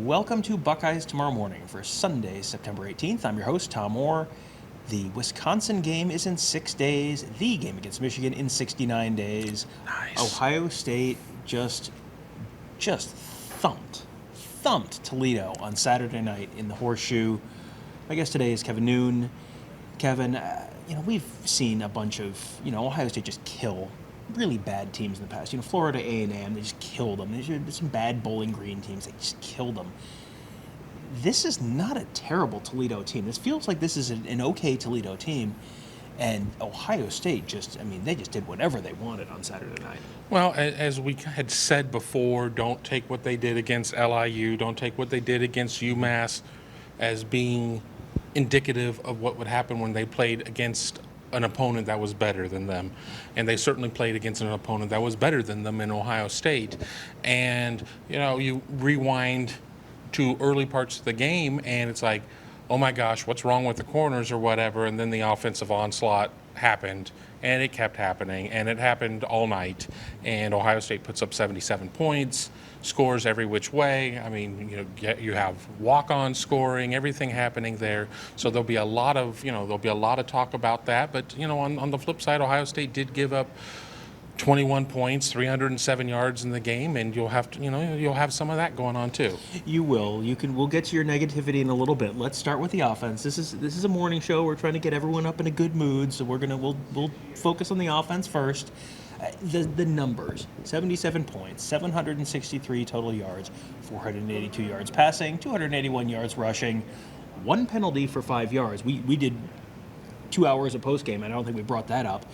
Welcome to Buckeyes Tomorrow Morning for Sunday, September 18th. I'm your host, Tom Orr. The Wisconsin game is in 6 days. The game against Michigan in 69 days. Nice. Ohio State just thumped Toledo on Saturday night in the Horseshoe. My guest today is Kevin Noon. Kevin, we've seen a bunch of, Ohio State just kill really bad teams in the past. Florida A&M, they just killed them. There's some bad Bowling Green teams, they just killed them. This is not a terrible Toledo team. This feels like this is an okay Toledo team. And Ohio State they just did whatever they wanted on Saturday night. Well, as we had said before, don't take what they did against LIU, don't take what they did against UMass as being indicative of what would happen when they played against an opponent that was better than them. And they certainly played against an opponent that was better than them in Ohio State. And, you rewind to early parts of the game and it's like, oh my gosh, what's wrong with the corners or whatever? And then the offensive onslaught happened and it kept happening and it happened all night. And Ohio State puts up 77 points, scores every which way. I mean, you have walk-on scoring, everything happening there. So there'll be a lot of talk about that. But, on the flip side, Ohio State did give up 21 points, 307 yards in the game, and you'll have some of that going on too. You will. We'll get to your negativity in a little bit. Let's start with the offense. This is a morning show. We're trying to get everyone up in a good mood, so we'll focus on the offense first. The numbers: 77 points, 763 total yards, 482 yards passing, 281 yards rushing, one penalty for 5 yards. We did 2 hours of post game, and I don't think we brought that up.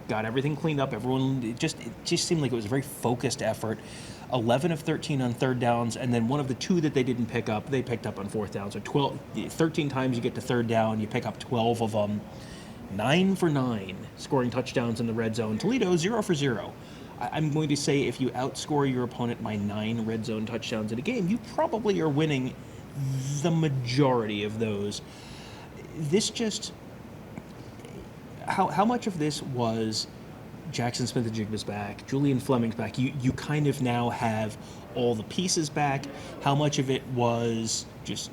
Got everything cleaned up. It just seemed like it was a very focused effort. 11 of 13 on third downs, and then one of the two that they didn't pick up, they picked up on fourth down. So 13 times you get to third down, you pick up 12 of them. 9 for 9 scoring touchdowns in the red zone. Toledo 0 for 0. I'm going to say if you outscore your opponent by 9 red zone touchdowns in a game, you probably are winning the majority of those. How much of this was Jackson Smith-Njigba's back, Julian Fleming's back? You kind of now have all the pieces back. How much of it was just,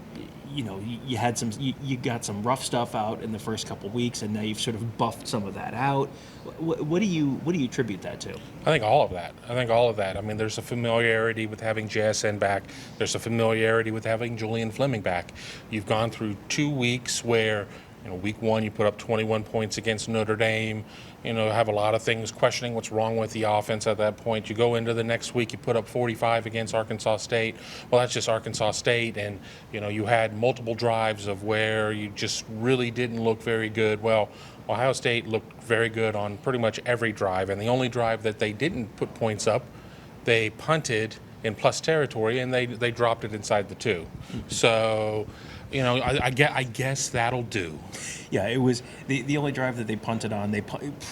you got some rough stuff out in the first couple weeks, and now you've sort of buffed some of that out. What do you attribute that to? I think all of that. I mean, there's a familiarity with having JSN back. There's a familiarity with having Julian Fleming back. You've gone through 2 weeks where, week 1 you put up 21 points against Notre Dame. Have a lot of things questioning what's wrong with the offense at that point. You go into the next week, you put up 45 against Arkansas State. Well, that's just Arkansas State, and you had multiple drives of where you just really didn't look very good. Well, Ohio State looked very good on pretty much every drive, and the only drive that they didn't put points up, they punted in plus territory, and they dropped it inside the 2. So, I guess that'll do. Yeah, it was the only drive that they punted on.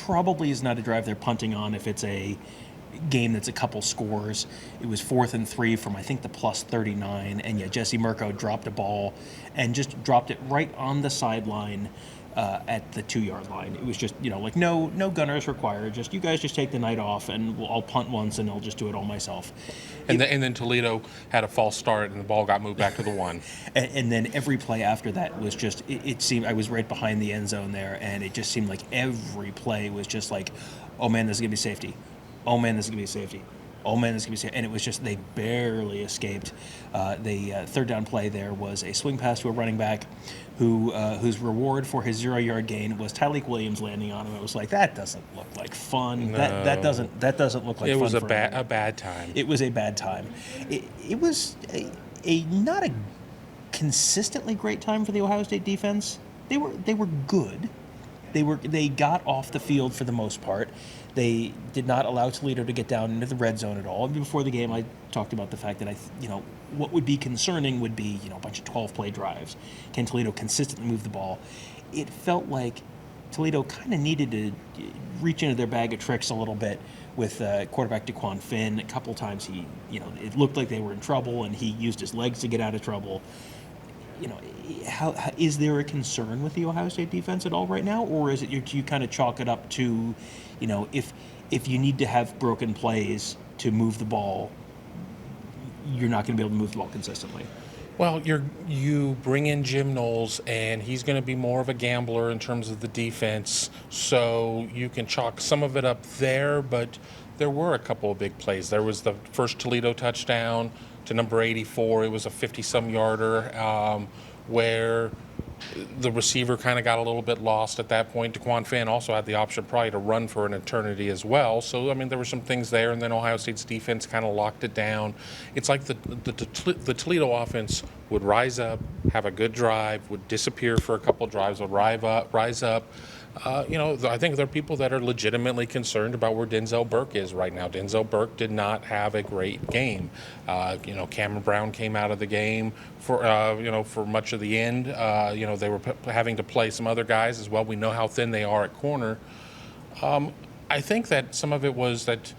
Probably is not a drive they're punting on if it's a game that's a couple scores. It was 4th and 3 from, I think, the plus 39. And, Jesse Mirko dropped a ball and just dropped it right on the sideline at the 2-yard line. It was just, no gunners required. Just, you guys just take the night off, and I'll punt once, and I'll just do it all myself. And then Toledo had a false start, and the ball got moved back to the 1. And then every play after that was just, it seemed, I was right behind the end zone there, and it just seemed like every play was just like, oh man, this is going to be safety. Oh man, this is going to be safety. Oh man, this is going to be safety. And it was just, they barely escaped. The third down play there was a swing pass to a running back whose reward for his 0-yard gain was Tyleik Williams landing on him. It was like, that doesn't look like fun. No. That doesn't look like fun. It was a bad time. It was a bad time. It was a not a consistently great time for the Ohio State defense. They were good. They got off the field for the most part. They did not allow Toledo to get down into the red zone at all. Before the game, I talked about the fact that what would be concerning would be a bunch of 12-play drives. Can Toledo consistently move the ball? It felt like Toledo kind of needed to reach into their bag of tricks a little bit with quarterback DeQuan Finn. A couple times it looked like they were in trouble, and he used his legs to get out of trouble. How is there a concern with the Ohio State defense at all right now, or is it you kind of chalk it up to, if you need to have broken plays to move the ball, you're not going to be able to move the ball consistently. Well, you bring in Jim Knowles, and he's going to be more of a gambler in terms of the defense, so you can chalk some of it up there, but there were a couple of big plays. There was the first Toledo touchdown to number 84. It was a 50-some yarder where the receiver kind of got a little bit lost at that point. DeQuan Finn also had the option probably to run for an eternity as well. So, I mean, there were some things there, and then Ohio State's defense kind of locked it down. It's like the Toledo offense would rise up, have a good drive, would disappear for a couple drives, would rise up. I think there are people that are legitimately concerned about where Denzel Burke is right now. Denzel Burke did not have a great game. Cameron Brown came out of the game for much of the end. They were having to play some other guys as well. We know how thin they are at corner. I think that some of it was that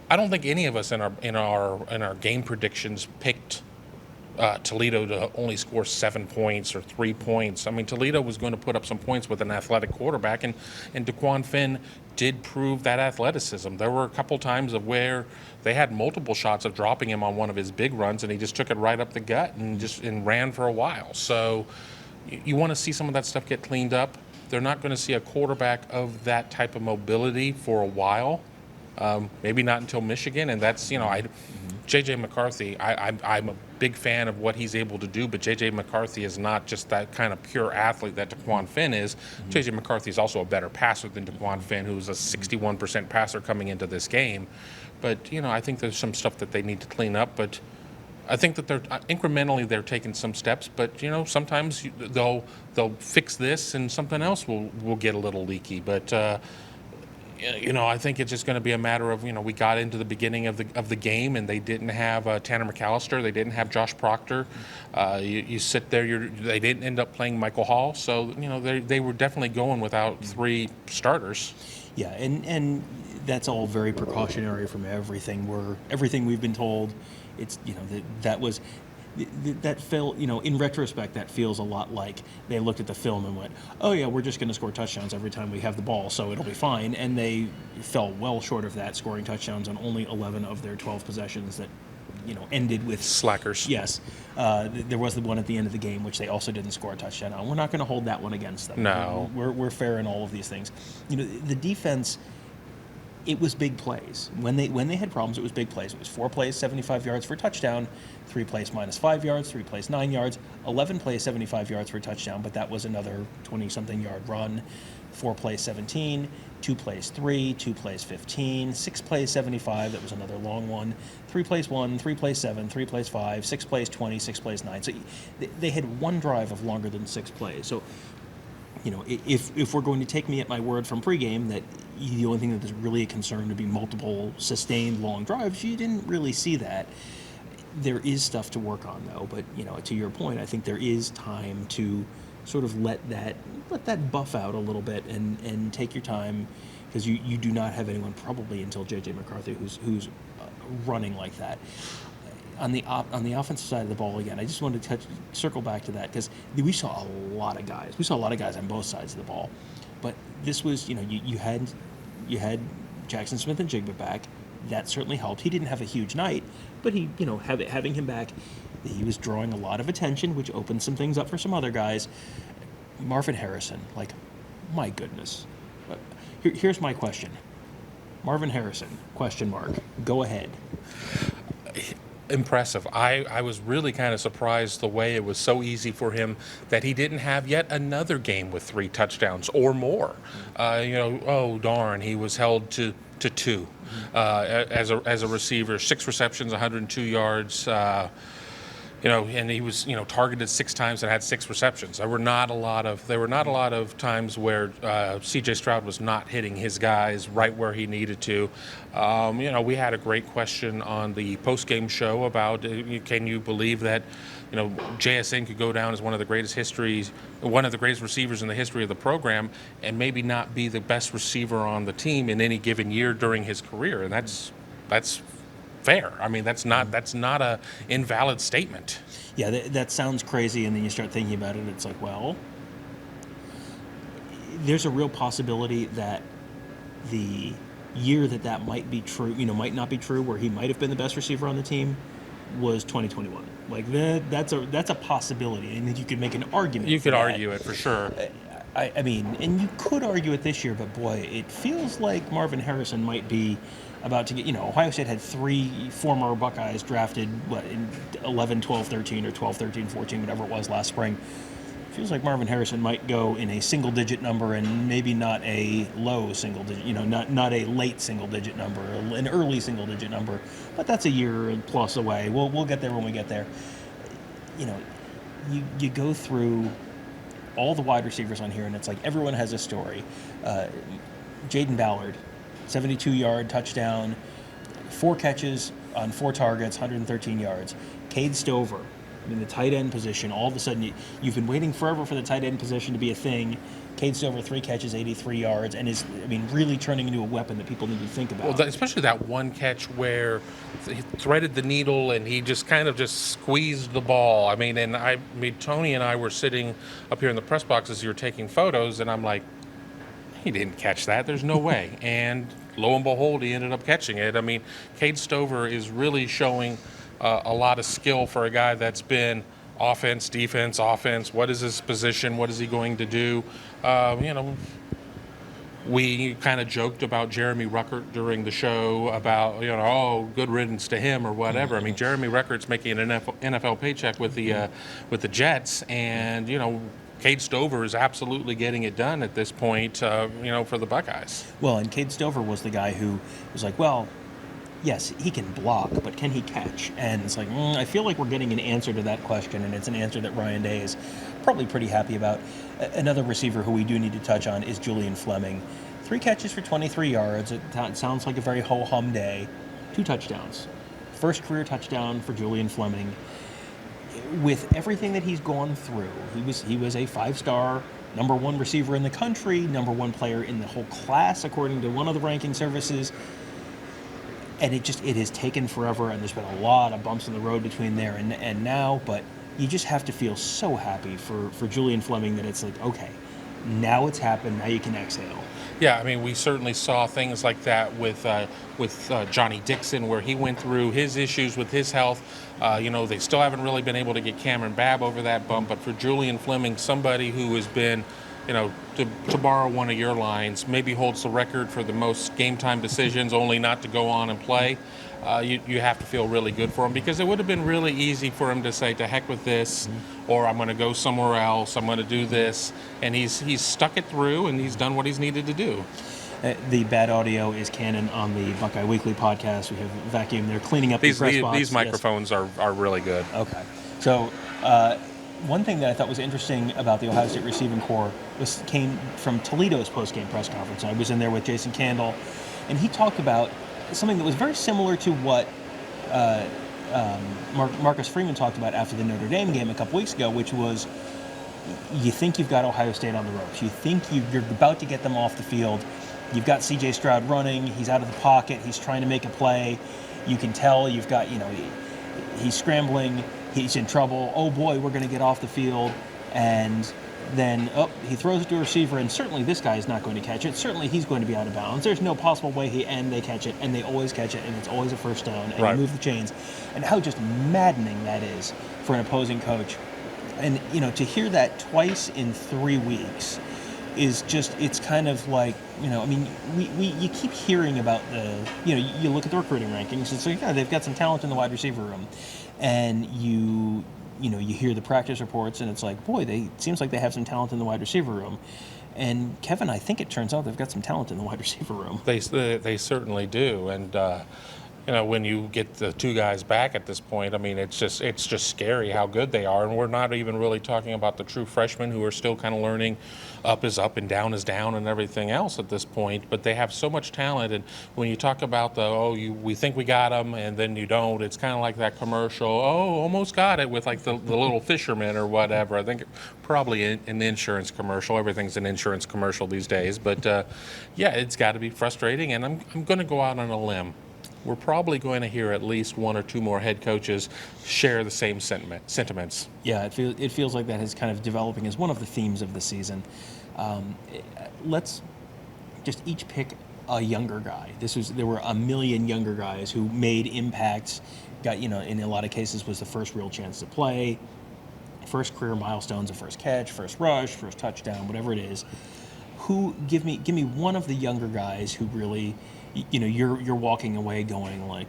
I don't think any of us in our game predictions picked Toledo to only score 7 points or 3 points. I mean, Toledo was going to put up some points with an athletic quarterback, and DeQuan Finn did prove that athleticism. There were a couple times of where they had multiple shots of dropping him on one of his big runs, and he just took it right up the gut and ran for a while. So you want to see some of that stuff get cleaned up. They're not going to see a quarterback of that type of mobility for a while. Maybe not until Michigan, and that's, J.J. McCarthy, I'm a big fan of what he's able to do, but J.J. McCarthy is not just that kind of pure athlete that DeQuan Finn is. J.J. McCarthy is also a better passer than DeQuan Finn, who's a 61% passer coming into this game. But, I think there's some stuff that they need to clean up, but I think that they're taking some steps, but, sometimes they'll fix this and something else will get a little leaky. But, I think it's just going to be a matter of, we got into the beginning of the game and they didn't have Tanner McAllister, they didn't have Josh Proctor. You sit there, they didn't end up playing Michael Hall, so they were definitely going without 3 starters. Yeah, and that's all very precautionary from everything we've been told. It's that felt, in retrospect, that feels a lot like they looked at the film and went, oh yeah, we're just going to score touchdowns every time we have the ball, so it'll be fine. And they fell well short of that, scoring touchdowns on only 11 of their 12 possessions that, ended with slackers. Yes. There was the one at the end of the game, which they also didn't score a touchdown on. We're not going to hold that one against them. No. We're fair in all of these things. The defense, it was big plays. When they had problems, it was big plays. It was 4 plays, 75 yards for a touchdown, 3 plays minus 5 yards, 3 plays 9 yards, 11 plays, 75 yards for a touchdown, but that was another 20-something yard run, 4 plays 17, 2 plays 3, 2 plays 15, 6 plays 75, that was another long one, 3 plays 1, 3 plays 7, 3 plays 5, 6 plays 20, 6 plays 9. So they had one drive of longer than 6 plays. So if we're going to take me at my word from pregame that the only thing that is really a concern would be multiple sustained long drives, you didn't really see that. There is stuff to work on, though. But to your point, I think there is time to sort of let that buff out a little bit and take your time, because you do not have anyone probably until J.J. McCarthy who's running like that. On the offensive side of the ball, again, I just wanted to circle back to that, because we saw a lot of guys. We saw a lot of guys on both sides of the ball, but this was, you had Jackson Smith and Jigba back. That certainly helped. He didn't have a huge night, but he, having him back, he was drawing a lot of attention, which opened some things up for some other guys. Marvin Harrison, my goodness. Here's my question. Marvin Harrison, question mark. Go ahead. Impressive. I was really kind of surprised the way it was so easy for him that he didn't have yet another game with 3 touchdowns or more. Oh darn, he was held to 2 as a receiver, 6 receptions, 102 yards. And he was, targeted 6 times and had 6 receptions. There were not a lot of times where C.J. Stroud was not hitting his guys right where he needed to. We had a great question on the post-game show about can you believe that, JSN could go down as one of the greatest receivers in the history of the program, and maybe not be the best receiver on the team in any given year during his career, and that's fair. I mean, that's not a invalid statement. Yeah, that sounds crazy, and then you start thinking about it, it's like, well, there's a real possibility that the year that might be true, might not be true, where he might have been the best receiver on the team, was 2021. Like that's a possibility, and you could make an argument. You for could that. argue it for sure. I mean, and you could argue it this year, but boy, it feels like Marvin Harrison might be about to get, Ohio State had 3 former Buckeyes drafted, in 11, 12, 13, or 12, 13, 14, whatever it was last spring. Feels like Marvin Harrison might go in a single-digit number and maybe not a low single-digit, not a late single-digit number, an early single-digit number, but that's a year and plus away. We'll get there when we get there. You go through all the wide receivers on here, and it's like everyone has a story. Jaden Ballard, 72-yard touchdown, 4 catches on 4 targets, 113 yards. Cade Stover, in the tight end position, all of a sudden you've been waiting forever for the tight end position to be a thing. Cade Stover, 3 catches, 83 yards, and is, really turning into a weapon that people need to think about. Well, especially that one catch where he threaded the needle and he just kind of squeezed the ball. Tony and I were sitting up here in the press box as you were taking photos, and I'm like, he didn't catch that. There's no way. And lo and behold, he ended up catching it. Cade Stover is really showing a lot of skill for a guy that's been offense, defense, offense. What is his position? What is he going to do? We kind of joked about Jeremy Ruckert during the show about, good riddance to him or whatever. Jeremy Ruckert's making an NFL paycheck with the Jets, and, Cade Stover is absolutely getting it done at this point, for the Buckeyes. Well, and Cade Stover was the guy who was like, well, yes, he can block, but can he catch? And it's like, I feel like we're getting an answer to that question, and it's an answer that Ryan Day is probably pretty happy about. Another receiver who we do need to touch on is Julian Fleming. 3 catches for 23 yards. It sounds like a very ho-hum day. 2 touchdowns. First career touchdown for Julian Fleming. With everything that he's gone through, he was a 5-star number 1 receiver in the country, number 1 player in the whole class, according to one of the ranking services. And it has taken forever, and there's been a lot of bumps in the road between there and now, but you just have to feel so happy for Julian Fleming that it's like, okay, now it's happened, now you can exhale. Yeah, we certainly saw things like that with Johnny Dixon, where he went through his issues with his health. They still haven't really been able to get Cameron Babb over that bump, but for Julian Fleming, somebody who has been, to borrow one of your lines, maybe holds the record for the most game time decisions, only not to go on and play. You have to feel really good for him, because it would have been really easy for him to say, to heck with this, or I'm going to go somewhere else, I'm going to do this. And he's stuck it through, and he's done what he's needed to do. The bad audio is canon on the Buckeye Weekly podcast. We have vacuum. They're cleaning up the press box. These microphones are really good. Okay. So one thing that I thought was interesting about the Ohio State receiving corps came from Toledo's post-game press conference. I was in there with Jason Candle, and he talked about something that was very similar to what Marcus Freeman talked about after the Notre Dame game a couple weeks ago, which was, you think you've got Ohio State on the ropes. You think you're about to get them off the field. You've got C.J. Stroud running. He's out of the pocket. He's trying to make a play. You can tell you've got, he's scrambling. He's in trouble. Oh, boy, we're going to get off the field. And then, he throws it to a receiver, and certainly this guy is not going to catch it. Certainly he's going to be out of bounds. There's no possible way they catch it, and they always catch it, and it's always a first down, and right. You move the chains. And how just maddening that is for an opposing coach. And, to hear that twice in 3 weeks is just, it's kind of like, you keep hearing about you look at the recruiting rankings, and so, yeah, they've got some talent in the wide receiver room. And you hear the practice reports, and it's like, boy, it seems like they have some talent in the wide receiver room. And Kevin, I think it turns out they've got some talent in the wide receiver room. They certainly do. And when you get the 2 guys back at this point, it's just scary how good they are. And we're not even really talking about the true freshmen who are still kind of learning up is up and down is down and everything else at this point. But they have so much talent. And when you talk about we think we got them and then you don't, it's kind of like that commercial, almost got it, with like the little fisherman or whatever. I think probably an insurance commercial. Everything's an insurance commercial these days. But yeah, it's got to be frustrating. And I'm going to go out on a limb. We're probably going to hear at least 1 or 2 more head coaches share the same sentiments. Yeah, it feels like that is kind of developing as one of the themes of the season. Let's just each pick a younger guy. There were a million younger guys who made impacts got, in a lot of cases was the first real chance to play, first career milestones, a first catch, first rush, first touchdown, whatever it is. Give me one of the younger guys who really, you're walking away going like,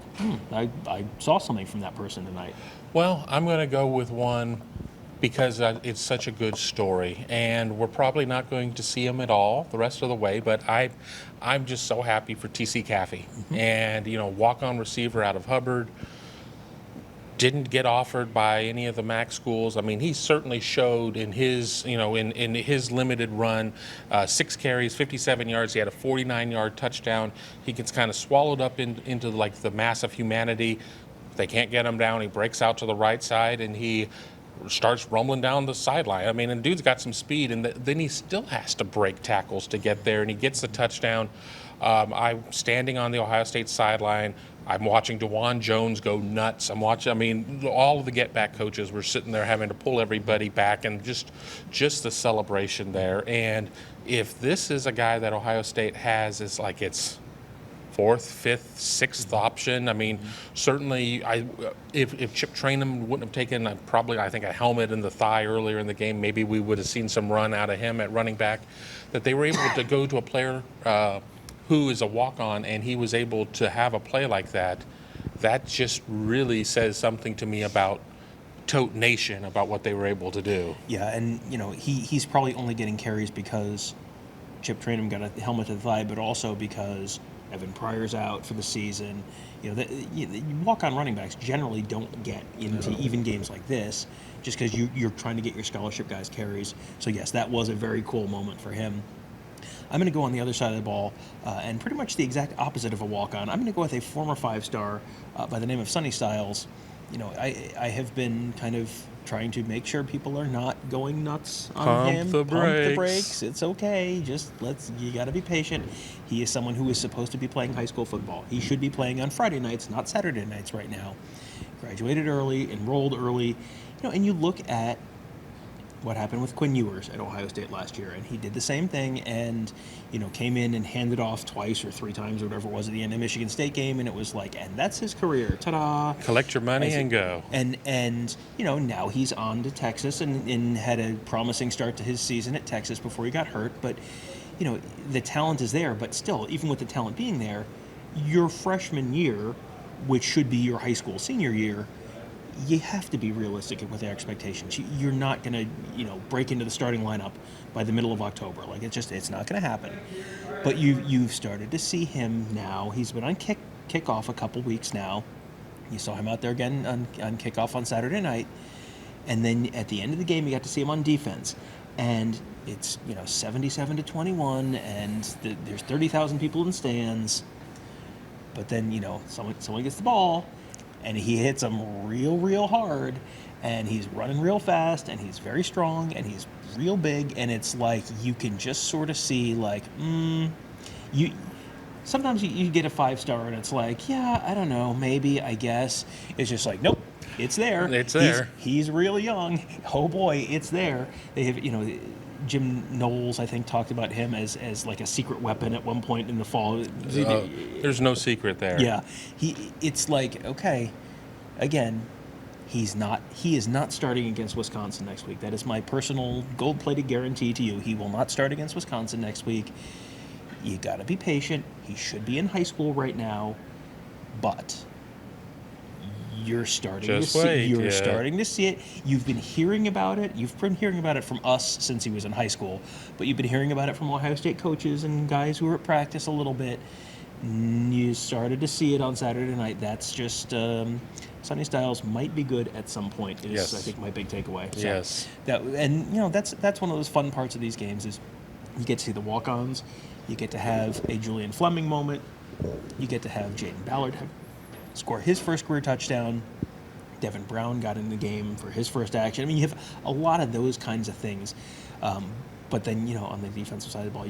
I saw something from that person tonight. Well, I'm going to go with one because it's such a good story, and we're probably not going to see him at all the rest of the way, but I'm just so happy for TC Caffey. And, walk-on receiver out of Hubbard, didn't get offered by any of the MAC schools. I mean, he certainly showed in his, in his limited run, 6 carries, 57 yards. He had a 49-yard touchdown. He gets kind of swallowed up into like the mass of humanity. They can't get him down. He breaks out to the right side, and he starts rumbling down the sideline. I mean, and dude's got some speed, and then he still has to break tackles to get there, and he gets the touchdown. I'm standing on the Ohio State sideline. I'm watching DeJuan Jones go nuts. All of the get-back coaches were sitting there having to pull everybody back, and just the celebration there. And if this is a guy that Ohio State has, it's like it's fourth, fifth, sixth option. I mean, certainly, if Chip Trainum wouldn't have taken I think a helmet in the thigh earlier in the game, maybe we would have seen some run out of him at running back. That they were able to go to a player who is a walk-on, and he was able to have a play like that. That just really says something to me about Tote Nation, about what they were able to do. Yeah, and he's probably only getting carries because Chip Trainum got a helmet to the thigh, but also because Evan Pryor's out for the season. Walk-on running backs generally don't get into even games like this, just because you're trying to get your scholarship guys carries. So yes, that was a very cool moment for him. I'm going to go on the other side of the ball, and pretty much the exact opposite of a walk-on. I'm going to go with a former 5-star by the name of Sonny Stiles. I have been kind of trying to make sure people are not going nuts on him. Pump the brakes. It's okay. You got to be patient. He is someone who is supposed to be playing high school football. He should be playing on Friday nights, not Saturday nights right now. Graduated early, enrolled early, and you look at what happened with Quinn Ewers at Ohio State last year, and he did the same thing and, came in and handed off twice or 3 times or whatever it was at the end of Michigan State game, and it was like, and that's his career. Ta-da! Collect your money and go. And now he's on to Texas and had a promising start to his season at Texas before he got hurt, but, the talent is there, but still, even with the talent being there, your freshman year, which should be your high school senior year, you have to be realistic with their expectations. You're not going to, break into the starting lineup by the middle of October. Like, it's not going to happen. But you've started to see him now. He's been on kickoff a couple weeks now. You saw him out there again on kickoff on Saturday night. And then at the end of the game, you got to see him on defense. And it's, 77-21, and there's 30,000 people in the stands. But then, someone gets the ball, and he hits them real hard, and he's running real fast, and he's very strong, and he's real big, and it's like you can just sort of see, like, sometimes you get a 5-star, and it's like, yeah, I don't know, maybe, I guess. It's just like, nope, it's there. It's there. He's really young. Oh, boy, it's there. They have, Jim Knowles, I think, talked about him as like a secret weapon at one point in the fall. There's no secret there. Yeah, it's like, okay, again, he is not starting against Wisconsin next week. That is my personal gold-plated guarantee to you. He will not start against Wisconsin next week. You got to be patient. He should be in high school right now, but you're starting to see it. You've been hearing about it. You've been hearing about it from us since he was in high school, but you've been hearing about it from Ohio State coaches and guys who were at practice a little bit. You started to see it on Saturday night. That's just Sonny Stiles might be good at some point. Is I think my big takeaway. So yes. That's one of those fun parts of these games is you get to see the walk-ons. You get to have a Julian Fleming moment. You get to have Jaden Ballard score his first career touchdown. Devin Brown got in the game for his first action. I mean, you have a lot of those kinds of things. But then, on the defensive side of the ball,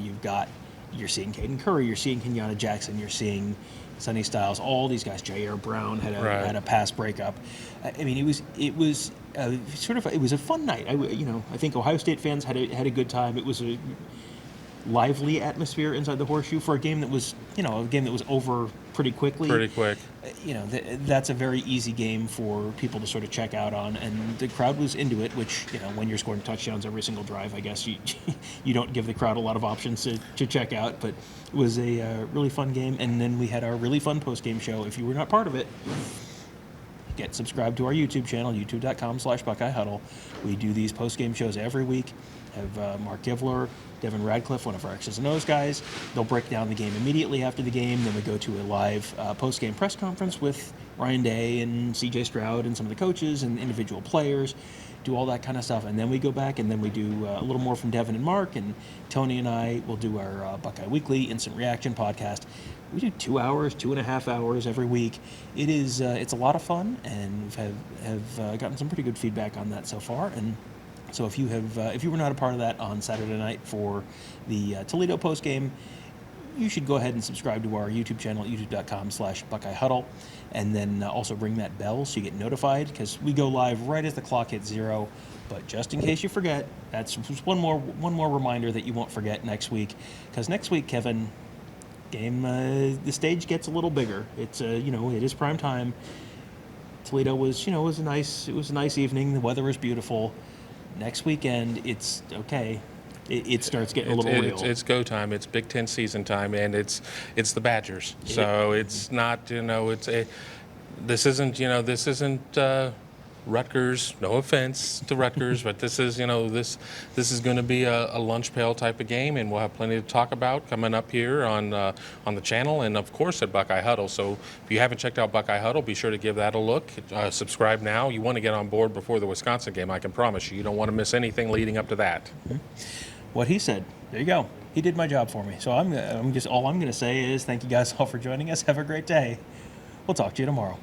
you're seeing Caden Curry, you're seeing Kenyatta Jackson, you're seeing Sonny Stiles, all these guys. Jair Brown had a pass breakup. I mean, it was a fun night. I think Ohio State fans had a good time. It was lively atmosphere inside the Horseshoe for a game that was, over pretty quickly. Pretty quick. That's a very easy game for people to sort of check out on, and the crowd was into it, which, when you're scoring touchdowns every single drive, I guess you don't give the crowd a lot of options to check out, but it was a really fun game. And then we had our really fun post-game show. If you were not part of it, get subscribed to our YouTube channel, youtube.com/Buckeye Huddle. We do these post-game shows every week. Have Mark Givler, Devin Radcliffe, one of our X's and O's guys. They'll break down the game immediately after the game. Then we go to a live post-game press conference with Ryan Day and CJ Stroud and some of the coaches and individual players. Do all that kind of stuff. And then we go back and then we do a little more from Devin and Mark. And Tony and I will do our Buckeye Weekly Instant Reaction podcast. We do 2 hours, 2.5 hours every week. It's a lot of fun, and have gotten some pretty good feedback on that so far. And so if you were not a part of that on Saturday night for the Toledo post game, you should go ahead and subscribe to our YouTube channel, youtube.com/Buckeye Huddle, and then also ring that bell so you get notified, because we go live right as the clock hits 0. But just in case you forget, that's just one more reminder that you won't forget next week, because next week, Kevin, the stage gets a little bigger. It's it is prime time. Toledo was a nice evening. The weather was beautiful. Next weekend, it's okay. It starts getting a little real. It's go time. It's Big Ten season time, and it's the Badgers. So it's not this isn't Rutgers. No offense to Rutgers, but this is this is going to be a lunch pail type of game, and we'll have plenty to talk about coming up here on the channel, and of course at Buckeye Huddle. So if you haven't checked out Buckeye Huddle, be sure to give that a look. Subscribe now. You want to get on board before the Wisconsin game. I can promise you. You don't want to miss anything leading up to that. Mm-hmm. What he said. There you go. He did my job for me. So all I'm going to say is thank you guys all for joining us. Have a great day. We'll talk to you tomorrow.